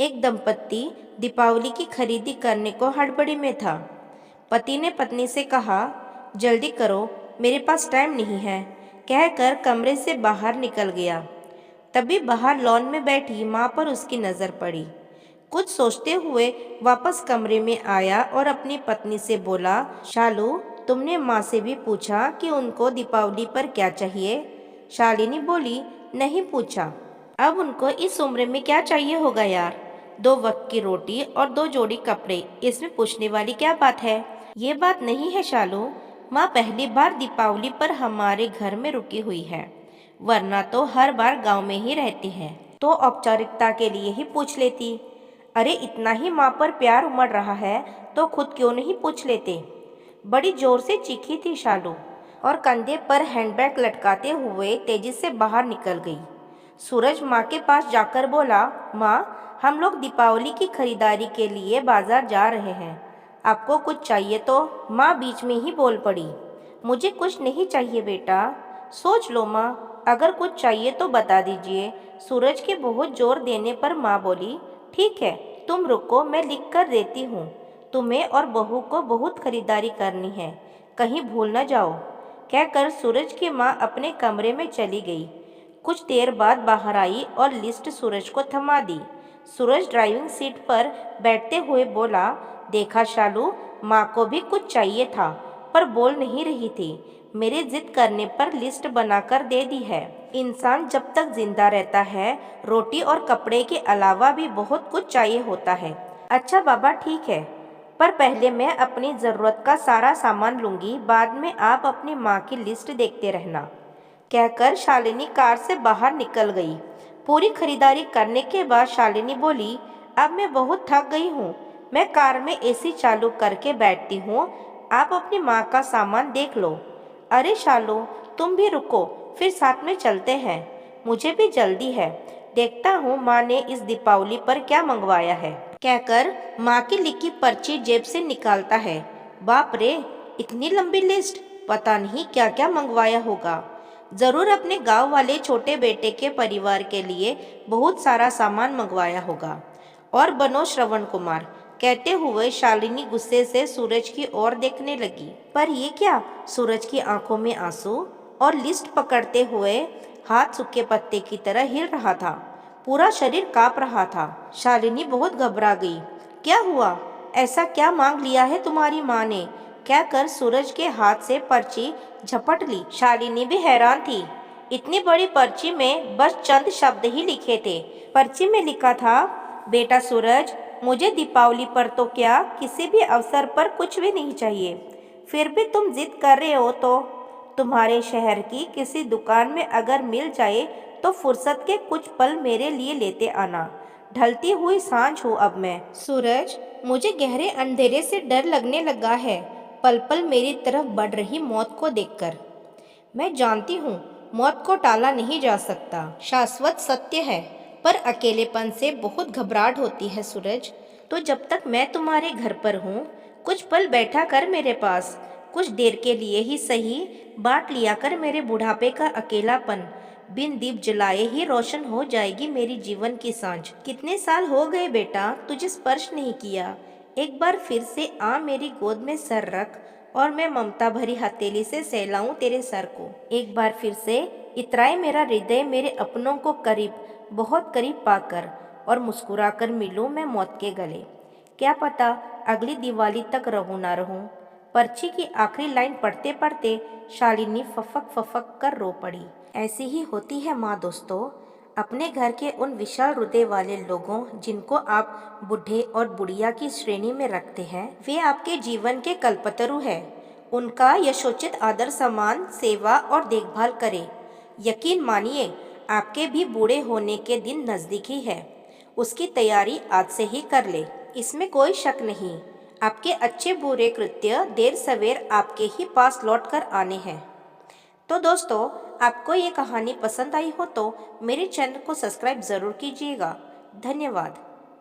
एक दंपति दीपावली की खरीदी करने को हड़बड़ी में था। पति ने पत्नी से कहा, जल्दी करो, मेरे पास टाइम नहीं है, कहकर कमरे से बाहर निकल गया। तभी बाहर लॉन में बैठी माँ पर उसकी नज़र पड़ी। कुछ सोचते हुए वापस कमरे में आया और अपनी पत्नी से बोला, शालू, तुमने माँ से भी पूछा कि उनको दीपावली पर क्या चाहिए? शालिनी बोली, नहीं पूछा। अब उनको इस उम्र में क्या चाहिए होगा यार, 2 वक्त की रोटी और 2 जोड़ी कपड़े, इसमें पूछने वाली क्या बात है? ये बात नहीं है शालू, माँ पहली बार दीपावली पर हमारे घर में रुकी हुई है, वरना तो हर बार गांव में ही रहती है, तो औपचारिकता के लिए ही पूछ लेती। अरे इतना ही माँ पर प्यार उमड़ रहा है तो खुद क्यों नहीं पूछ लेते? बड़ी जोर से चीखी थी शालू और कंधे पर हैंडबैग लटकाते हुए तेजी से बाहर निकल गई। सूरज माँ के पास जाकर बोला, माँ, हम लोग दीपावली की खरीदारी के लिए बाजार जा रहे हैं, आपको कुछ चाहिए तो? माँ बीच में ही बोल पड़ी, मुझे कुछ नहीं चाहिए बेटा। सोच लो माँ, अगर कुछ चाहिए तो बता दीजिए। सूरज के बहुत जोर देने पर माँ बोली, ठीक है, तुम रुको, मैं लिख कर देती हूँ। तुम्हें और बहू को बहुत खरीदारी करनी है, कहीं भूल न जाओ, कहकर सूरज की माँ अपने कमरे में चली गई। कुछ देर बाद बाहर आई और लिस्ट सूरज को थमा दी। सूरज ड्राइविंग सीट पर बैठते हुए बोला, देखा शालू, माँ को भी कुछ चाहिए था पर बोल नहीं रही थी। मेरे जिद करने पर लिस्ट बनाकर दे दी है। इंसान जब तक जिंदा रहता है, रोटी और कपड़े के अलावा भी बहुत कुछ चाहिए होता है। अच्छा बाबा, ठीक है, पर पहले मैं अपनी ज़रूरत का सारा सामान लूँगी, बाद में आप अपनी माँ की लिस्ट देखते रहना, कहकर शालिनी कार से बाहर निकल गई। पूरी खरीदारी करने के बाद शालिनी बोली, अब मैं बहुत थक गई हूँ, मैं कार में एसी चालू करके बैठती हूँ, आप अपनी माँ का सामान देख लो। अरे शालू, तुम भी रुको, फिर साथ में चलते हैं, मुझे भी जल्दी है, देखता हूँ माँ ने इस दीपावली पर क्या मंगवाया है, कहकर माँ की लिखी पर्ची जेब से निकालता है। बाप रे, इतनी लंबी लिस्ट, पता नहीं क्या क्या मंगवाया होगा। जरूर अपने गांव वाले छोटे बेटे के परिवार के लिए बहुत सारा सामान मंगवाया होगा। और बनो श्रवण कुमार, कहते हुए शालिनी गुस्से से सूरज की ओर देखने लगी। पर ये क्या? सूरज की आंखों में आंसू और लिस्ट पकड़ते हुए हाथ सूखे पत्ते की तरह हिल रहा था, पूरा शरीर कांप रहा था। शालिनी बहुत घबरा गई। क्या हुआ? ऐसा क्या मांग लिया है तुम्हारी माँ ने? कहकर सूरज के हाथ से पर्ची झपट ली। शालिनी भी हैरान थी, इतनी बड़ी पर्ची में बस चंद शब्द ही लिखे थे। पर्ची में लिखा था, बेटा सूरज, मुझे दीपावली पर तो क्या, किसी भी अवसर पर कुछ भी नहीं चाहिए, फिर भी तुम जिद कर रहे हो तो तुम्हारे शहर की किसी दुकान में अगर मिल जाए तो फुर्सत के कुछ पल मेरे लिए लेते आना। ढलती हुई सांझ हूँ अब मैं। सूरज, मुझे गहरे अंधेरे से डर लगने लगा है, पल पल मेरी तरफ बढ़ रही मौत को देखकर। मैं जानती हूँ मौत को टाला नहीं जा सकता, शाश्वत सत्य है, पर अकेलेपन से बहुत घबराहट होती है सूरज। तो जब तक मैं तुम्हारे घर पर हूँ, कुछ पल बैठा कर मेरे पास, कुछ देर के लिए ही सही, बांट लिया कर मेरे बुढ़ापे का अकेलापन। बिन दीप जलाए ही रोशन हो जाएगी मेरी जीवन की सांझ। कितने साल हो गए बेटा तुझे स्पर्श नहीं किया, एक बार फिर से आ मेरी गोद में सर रख और मैं ममता भरी हथेली से सहलाऊं तेरे सर को। एक बार फिर से इतराए मेरा हृदय मेरे अपनों को करीब, बहुत करीब पाकर, और मुस्कुराकर मिलूं मैं मौत के गले। क्या पता अगली दिवाली तक रहूं ना रहूं। पर्ची की आखिरी लाइन पढ़ते पढ़ते शालिनी फफक फफक कर रो पड़ी। ऐसी ही होती है माँ दोस्तों, अपने घर के उन विशाल हृदय वाले लोगों जिनको आप बूढ़े और बुढ़िया की श्रेणी में रखते हैं, वे आपके जीवन के कल्पतरु हैं। उनका यशोचित आदर सम्मान, सेवा और देखभाल करें। यकीन मानिए, आपके भी बूढ़े होने के दिन नज़दीक ही है, उसकी तैयारी आज से ही कर ले, इसमें कोई शक नहीं। आपके अच्छे बुरे कृत्य देर सवेर आपके ही पास लौट कर आने हैं। तो दोस्तों, आपको ये कहानी पसंद आई हो तो मेरे चैनल को सब्सक्राइब ज़रूर कीजिएगा। धन्यवाद।